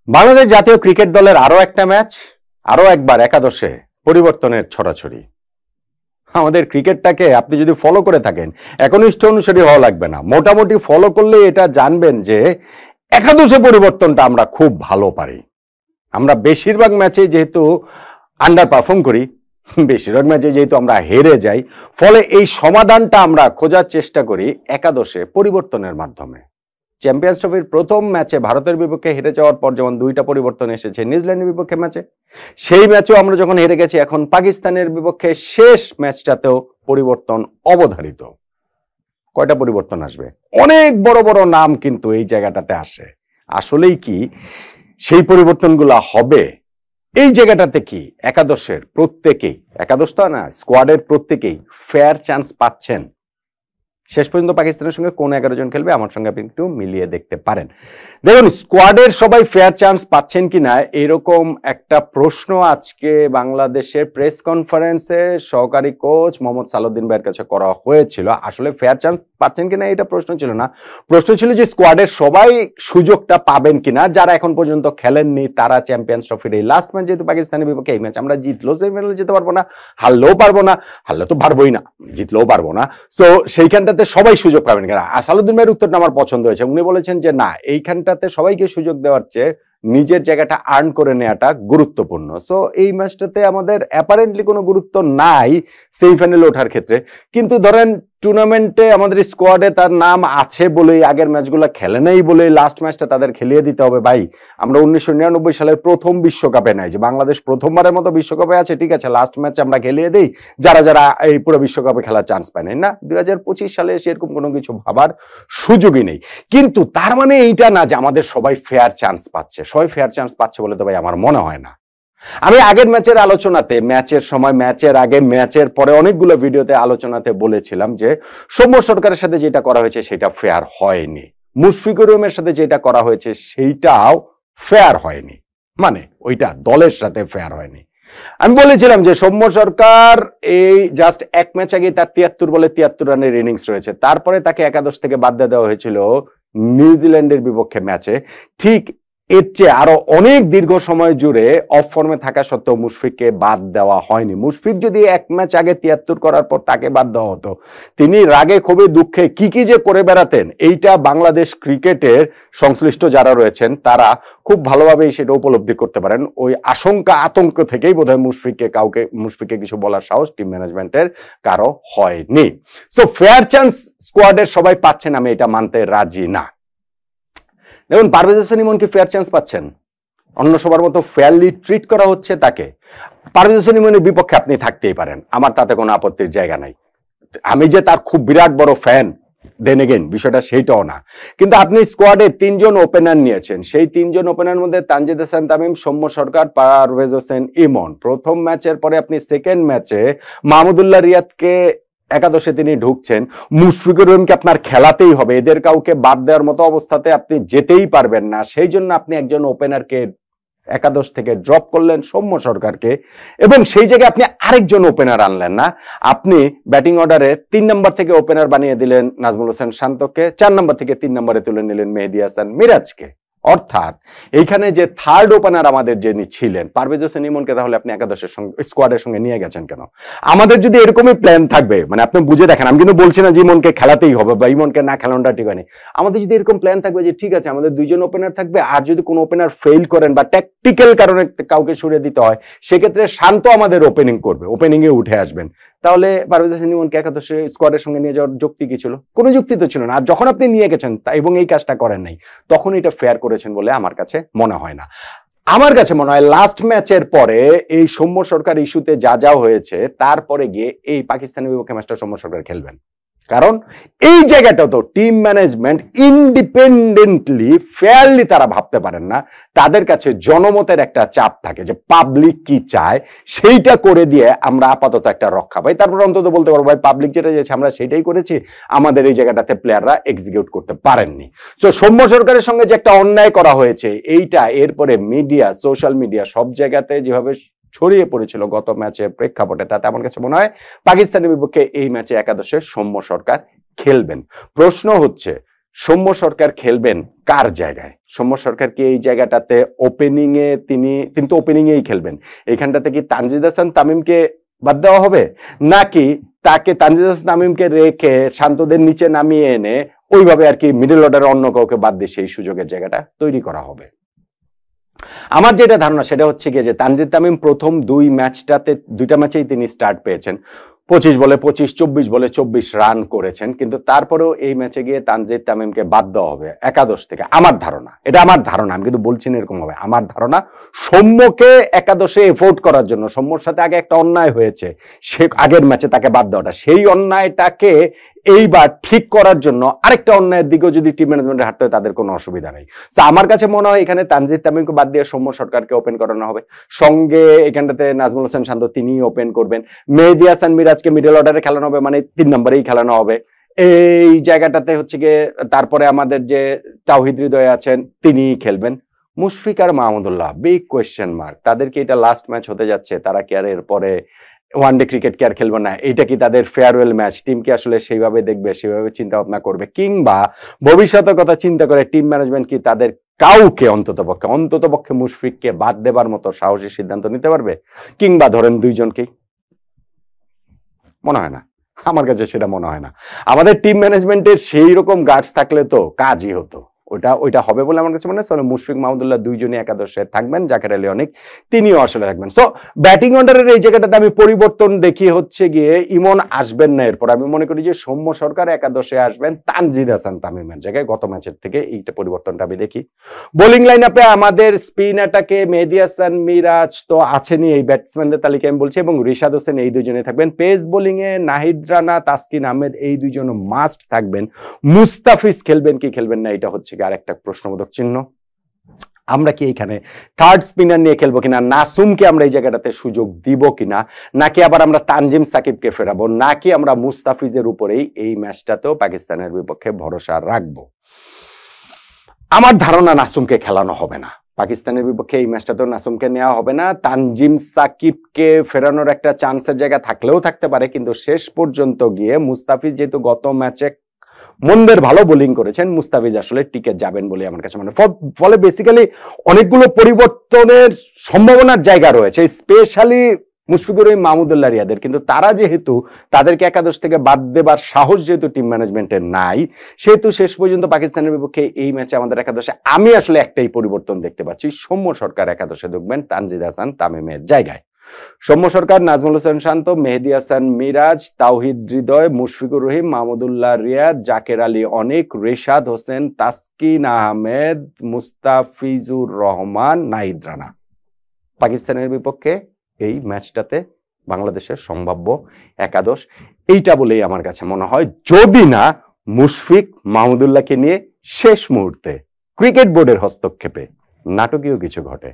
বাংলাদেশ জাতীয় ক্রিকেট দলের আরো একটা ম্যাচ, আরো একবার একাদশে পরিবর্তনের ছড়াছড়ি। আমাদের ক্রিকেটটাকে আপনি যদি ফলো করে থাকেন, একনিষ্ঠ অনুসারী হওয়া লাগবে না, মোটামুটি ফলো করলে এটা জানবেন যে একাদশে পরিবর্তনটা আমরা খুব ভালো পারি। আমরা বেশিরভাগ ম্যাচে যেহেতু আন্ডার পারফর্ম করি, বেশিরভাগ ম্যাচে যেহেতু আমরা হেরে যাই, ফলে এই সমাধানটা আমরা খোঁজার চেষ্টা করি একাদশে পরিবর্তনের মাধ্যমে। চ্যাম্পিয়ন্স ট্রফির প্রথম ম্যাচে ভারতের বিপক্ষে হেরে যাওয়ার পর যেমন দুইটা পরিবর্তন এসেছে নিউজিল্যান্ডের বিপক্ষে ম্যাচে, সেই ম্যাচেও আমরা যখন হেরে গেছি, এখন পাকিস্তানের বিপক্ষে শেষ ম্যাচটাতেও পরিবর্তন অবধারিত। কয়টা পরিবর্তন আসবে? অনেক বড় বড় নাম কিন্তু এই জায়গাটাতে আসে। আসলেই কি সেই পরিবর্তনগুলো হবে? এই জায়গাটাতে কি একাদশের প্রত্যেকেই, একাদশ তো না, স্কোয়াডের প্রত্যেকেই ফেয়ার চান্স পাচ্ছেন? শেষ পর্যন্ত পাকিস্তানের সঙ্গে কোন 11 জন খেলবে আমার সঙ্গে আপনি একটু মিলিয়ে দেখতে পারেন। দেখুন, স্কোয়াডের সবাই ফেয়ার চান্স পাচ্ছেন কিনা এরকম একটা প্রশ্ন আজকে বাংলাদেশের প্রেস কনফারেন্সে সহকারী কোচ মোহাম্মদ সালাউদ্দিন ভাইয়ের কাছে করা হয়েছিল। আসলে ফেয়ার চান্স পাচ্ছেন কিনা এটা প্রশ্ন ছিল না, প্রশ্ন ছিল যে স্কোয়াডের সবাই সুযোগটা পাবেন কিনা, যারা এখন পর্যন্ত খেলেননি তারা চ্যাম্পিয়ন্স ট্রফির এই লাস্ট ম্যাচ, যেহেতু পাকিস্তানের বিপক্ষে এই ম্যাচ আমরা জিতলেও সেমিফাইনালে যেতে পারবো না, হারলেও পারবো না, হারলে তো পারবোই না, জিতলেও পারবো না। সো সেইখানটাতে সবাই সুযোগ পাবেন কিনা? সালাউদ্দিন ভাইয়ের উত্তরটা আমার পছন্দ হয়েছে। উনি বলেছেন যে না, এইখানটাতে সবাইকে সুযোগ দেওয়ার চেয়ে নিজের জায়গাটা আর্ন করে নেওয়াটা গুরুত্বপূর্ণ। সো এই ম্যাচটাতে আমাদের অ্যাপারেন্টলি কোনো গুরুত্ব নাই সেমিফাইনালে ওঠার ক্ষেত্রে, কিন্তু ধরেন টুর্নামেন্টে আমাদের স্কোয়াডে তার নাম আছে বলেই, আগের ম্যাচগুলো খেলে নাই বলেই লাস্ট ম্যাচটা তাদের খেলিয়ে দিতে হবে। ভাই, আমরা 1999 সালের প্রথম বিশ্বকাপে নাই যে বাংলাদেশ প্রথমবারের মতো বিশ্বকাপে আছে, ঠিক আছে লাস্ট ম্যাচ আমরা খেলিয়ে দিই যারা যারা এই পুরো বিশ্বকাপে খেলার চান্স পায় নাই। না, 2025 সালে এসে এরকম কোনো কিছু ভাবার সুযোগই নেই। কিন্তু তার মানে এইটা না যে আমাদের সবাই ফেয়ার চান্স পাচ্ছে। সবাই ফেয়ার চান্স পাচ্ছে বলে তো ভাই আমার মনে হয় না। আমি আগের ম্যাচের আলোচনাতে, ম্যাচের সময়, ম্যাচের আগে, ম্যাচের পরে অনেকগুলো ভিডিওতে আলোচনাতে বলেছিলাম যে সৌম্য সরকারের সাথে যেটা করা হয়েছে সেটা ফেয়ার হয়নি, মুশফিকুর রহিমের সাথে যেটা করা হয়েছে সেইটাও ফেয়ার হয়নি, মানে ওইটা দলের সাথে ফেয়ার হয়নি। আমি বলেছিলাম যে সৌম্য সরকার এই জাস্ট এক ম্যাচ আগে তার 73 বলে 73 রানের ইনিংস রয়েছে, তারপরে তাকে একাদশ থেকে বাদ দেওয়া হয়েছিল নিউজিল্যান্ডের বিপক্ষে ম্যাচে। ঠিক এর চেয়ে আরো অনেক দীর্ঘ সময় জুড়ে অফ ফর্মে থাকা সত্ত্বেও মুশফিককে বাদ দেওয়া হয়নি। মুশফিক যদি এক ম্যাচ আগে 73 করার পর তাকে বাদ দেওয়া হতো, তিনি রাগে ক্ষোভে দুঃখে কি কি যে করে বেড়াতেন, এইটা বাংলাদেশ ক্রিকেটের সংশ্লিষ্ট যারা রয়েছেন তারা খুব ভালোভাবেই সেটা উপলব্ধি করতে পারেন। ওই আশঙ্কা আতঙ্ক থেকেই বোধহয় মুশফিককে কিছু বলার সাহস টিম ম্যানেজমেন্টের কারো হয়নি। সো ফেয়ার চান্স স্কোয়াডের সবাই পাচ্ছেন, আমি এটা মানতে রাজি না। দেখুন, পারভেজ হোসেন ইমন কি ফেয়ার চান্স পাচ্ছেন? অন্য সবার মতো ফেয়ারলি ট্রিট করা হচ্ছে তাকে? পারভেজ হোসেন ইমনের বিপক্ষে আপনি থাকতেই পারেন, আমার তাতে কোনো আপত্তির জায়গা নাই। আমি যে তার খুব বিরাট বড় ফ্যান, দেন এগেইন বিষয়টা সেইটাও না। কিন্তু আপনি স্কোয়াডে 3 জন ওপেনার নিয়েছেন, সেই 3 জন ওপেনার মধ্যে তানজিদ হাসান তামিম, সৌম্য সরকার, পারভেজ হোসেন ইমন। প্রথম ম্যাচের পরে আপনি সেকেন্ড ম্যাচে মাহমুদুল্লাহ রিয়াদকে একাদশে তিনি ঢুকছেন, মুশফিকুর রহিমকে আপনার খেলাতেই হবে, এদের কাউকে বাদ দেওয়ার মতো অবস্থাতে আপনি যেতেই পারবেন না। সেই জন্য আপনি একজন ওপেনারকে একাদশ থেকে ড্রপ করলেন, সৌম্য সরকারকে, এবং সেই জায়গায় আপনি আরেকজন ওপেনার আনলেন না। আপনি ব্যাটিং অর্ডারে 3 নম্বর থেকে ওপেনার বানিয়ে দিলেন নাজমুল হোসেন শান্তকে, 4 নম্বর থেকে 3 নম্বরে তুলে নিলেন মেহেদী হাসান মিরাজকে। অর্থাৎ এইখানে যে থার্ড ওপেনার আমাদের যিনি ছিলেন পারভেজ হোসেন ইমনকে তাহলে আপনি একাদশের সঙ্গে, স্কোয়াডের সঙ্গে নিয়ে গেছেন কেন? আমাদের যদি এরকমই প্ল্যান থাকবে, মানে আপনি বুঝে দেখেন, আমি কিন্তু বলছি না যে ইমনকে খেলাতেই হবে বা ইমনকে না খেলানোটা ঠিক হয়নি। আমাদের যদি এরকম প্ল্যান থাকবে যে ঠিক আছে আমাদের 2 জন ওপেনার থাকবে, আর যদি কোনো ওপেনার ফেল করেন বা ট্যাকটিক্যাল কারণে কাউকে সরিয়ে দিতে হয়, সেক্ষেত্রে শান্ত আমাদের ওপেনিং করবে, ওপেনিং এ উঠে আসবেন, তাহলে পারভেজ হোসেন ইমনকে একাদশে স্কোয়াডের সঙ্গে নিয়ে যাওয়ার যুক্তি কি ছিল? কোনো যুক্তি তো ছিল না। আর যখন আপনি নিয়ে গেছেন এবং এই কাজটা করেন নাই, তখন এটা ফেয়ার করেছেন বলে আমার কাছে মনে হয় না। আমার কাছে মনে হয় লাস্ট ম্যাচের পরে এই সৌম্য সরকার ইস্যুতে যা যা হয়েছে, তারপরে গিয়ে এই পাকিস্তানের বিপক্ষে ম্যাচটা সৌম্য সরকার খেলবেন। কারণ এই জায়গাটা তো টিম ম্যানেজমেন্ট ইন্ডিপেন্ডেন্টলি ফেয়ারলি তারা ভাবতে পারেন না। তাদের কাছে জনমতের একটা চাপ থাকে যে পাবলিক কি চায় সেইটা করে দিয়ে আমরা আপাতত একটা রক্ষা পাই, তারপর অন্তত বলতে পারবো ভাই পাবলিক যেটা চাইছে আমরা সেটাই করেছি, আমাদের এই জায়গাটাতে প্লেয়াররা এক্সিকিউট করতে পারেননি। তো সৌম্য সরকারের সঙ্গে যে একটা অন্যায় করা হয়েছে, এইটা এরপরে মিডিয়া, সোশ্যাল মিডিয়া সব জায়গাতে যেভাবে ছড়িয়ে পড়েছিল গত ম্যাচের প্রেক্ষাপটে, তাতে আমার কাছে মনে হয় পাকিস্তানের বিপক্ষে এই ম্যাচে একাদশে সৌম্য সরকার খেলবেন। প্রশ্ন হচ্ছে সৌম্য সরকার খেলবেন কার জায়গায়? সৌম্য সরকার কি এই জায়গাটাতে ওপেনিং এ তিনি তো ওপেনিং এই খেলবেন, এইখানটাতে কি তানজিদ হাসান তামিমকে বাদ দেওয়া হবে, নাকি তাকে তানজিদ হাসান তামিমকে রেখে শান্তদের নিচে নামিয়ে এনে ওইভাবে আর কি মিডল অর্ডারে অন্য কাউকে বাদ দিয়ে সেই সুযোগের জায়গাটা তৈরি করা হবে? আমার যেটা ধারণা সেটা হচ্ছে গিয়ে যে তানজিদ তামিম প্রথম দুইটা ম্যাচেই তিনি স্টার্ট পেয়েছেন, 25 বলে 25, 24 বলে 24 রান করেছেন, কিন্তু তারপরেও এই ম্যাচে গিয়ে তানজিদ তামিমকে বাদ দেওয়া হবে একাদশ থেকে। আমার ধারণা, এটা আমার ধারণা, আমি কিন্তু বলছি না এরকম হবে, আমার ধারণা সৌম্যকে একাদশে এফোর্ট করার জন্য, সৌম্যর সাথে আগে একটা অন্যায় হয়েছে, সে আগের ম্যাচে তাকে বাদ দেওয়াটা, সেই অন্যায়টাকে এইবার ঠিক করার জন্য আরেকটা অন্যায়ের দিকেও যদি টিম ম্যানেজমেন্টে হাঁটতে হয় তাদের কোনো অসুবিধা নেই। তো আমার কাছে মনে হয় এখানে তানজিদ তামিমকে বাদ দিয়ে সৌম্য সরকারকে ওপেন করানো হবে, সঙ্গে এখানটাতে নাজমুল হোসেন শান্ত তিনি ওপেন করবেন, মেহেদী হাসান মিরাজকে মিডল অর্ডারে খেলানো হবে, মানে 3 নম্বরেই খেলানো হবে এই জায়গাটাতে হচ্ছে গিয়ে। তারপরে আমাদের যে তাওহিদ হৃদয় আছেন তিনি খেলবেন, মুশফিক আর মাহমুদুল্লাহ বিগ কোয়েশ্চেন মার্ক, তাদেরকে এটা লাস্ট ম্যাচ হতে যাচ্ছে, তারা কি আর এরপরে ওয়ানডে ক্রিকেট কি আর খেলবে না? এটা কি তাদের ফেয়ারওয়েল ম্যাচ? টিম কি আসলে সেইভাবে দেখবে, সেইভাবে চিন্তা ভাবনা করবে, কিংবা ভবিষ্যতের কথা চিন্তা করে টিম ম্যানেজমেন্ট কি তাদের কাউকে অন্ততপক্ষে মুশফিককে বাদ দেবার মতো সাহসী সিদ্ধান্ত নিতে পারবে? কিংবা ধরেন দুইজনকেই? মনে হয় না, আমার কাছে সেটা মনে হয় না। আমাদের টিম ম্যানেজমেন্টের সেই রকম গার্ডস থাকলে তো কাজই হতো, ওইটা হবে বলে আমার কাছে মনে হয়। মুশফিক মাহমুদুল্লাহ দুইজনই একাদশে থাকবেন, জাকের আলী অনেক তিনিও আসলে থাকবেন। সো ব্যাটিং অর্ডারের এই জায়গাটাতে আমি পরিবর্তন দেখি হচ্ছে গিয়ে ইমন আসবেন না, এরপর আমি মনে করি যে সৌম্য সরকার একাদশে আসবেন তানজিদ হাসান তামিমের জায়গায়, গত ম্যাচের থেকে এইটা পরিবর্তনটা আমি দেখি। বোলিং লাইন আপে আমাদের স্পিন অ্যাটাকে মেহেদী হাসান মিরাজ তো আছেনই এই ব্যাটসম্যানদের তালিকায় আমি বলছি, এবং রিশাদ হোসেন এই দুজনে থাকবেন। পেস বোলিং এ নাহিদ রানা, তাসকিন আহমেদ এই দুইজন মাস্ট থাকবেন। মুস্তাফিজ খেলবেন কি খেলবেন না এটা হচ্ছে আর একটা প্রশ্নবোধক চিহ্ন। আমরা কি এখানে থার্ড স্পিনার নিয়ে খেলবো কিনা, নাসুমকে আমরা এই জায়গাটাতে সুযোগ দিব কিনা, নাকি আবার আমরা তানজিম সাকিবকে ফেরাবো, নাকি আমরা মুস্তাফিজের উপরেই এই ম্যাচটাতেও পাকিস্তানের বিপক্ষে ভরসা রাখবো? আমার ধারণা নাসুমকে খেলানো হবে না, পাকিস্তানের বিপক্ষে এই ম্যাচটাতেও নাসুমকে নেওয়া হবে না। তানজিম সাকিবকে ফেরানোর একটা চান্সের জায়গা থাকলেও থাকতে পারে, কিন্তু শেষ পর্যন্ত গিয়ে মুস্তাফিজ যেহেতু গত ম্যাচে মন্দের ভালো বোলিং করেছেন, মুস্তাফিজ আসলে টিকে যাবেন বলে আমার কাছে মনে হয়। ফলে বেসিক্যালি অনেকগুলো পরিবর্তনের সম্ভাবনার জায়গা রয়েছে, স্পেশালি মুশফিকুর রহিম, মাহমুদুল্লাহ রিয়াদের, কিন্তু তারা যেহেতু তাদেরকে একাদশ থেকে বাদ দেবার সাহস যেহেতু টিম ম্যানেজমেন্টের নাই, সেহেতু শেষ পর্যন্ত পাকিস্তানের বিপক্ষে এই ম্যাচে আমাদের একাদশে আমি আসলে একটাই পরিবর্তন দেখতে পাচ্ছি, সৌম্য সরকার একাদশে ঢুকবেন তানজিদ হাসান তামিমের জায়গায়। সৌম্য সরকার, নাজমুল হোসেন শান্ত, মেহেদী হাসান মিরাজ, তাওহিদ হৃদয়, মুশফিকুর রহিম, মাহমুদুল্লাহ রিয়াদ, জাকের আলী অনেক, রিশাদ হোসেন, তাসকিন আহমেদ, মুস্তাফিজুর রহমান, নাহিদ রানা পাকিস্তানের বিপক্ষে এই ম্যাচটাতে বাংলাদেশের সম্ভাব্য একাদশ এইটা বলেই আমার কাছে মনে হয়, যদি না মুশফিক মাহমুদুল্লাহকে নিয়ে শেষ মুহূর্তে ক্রিকেট বোর্ডের হস্তক্ষেপে নাটকীয় কিছু ঘটে।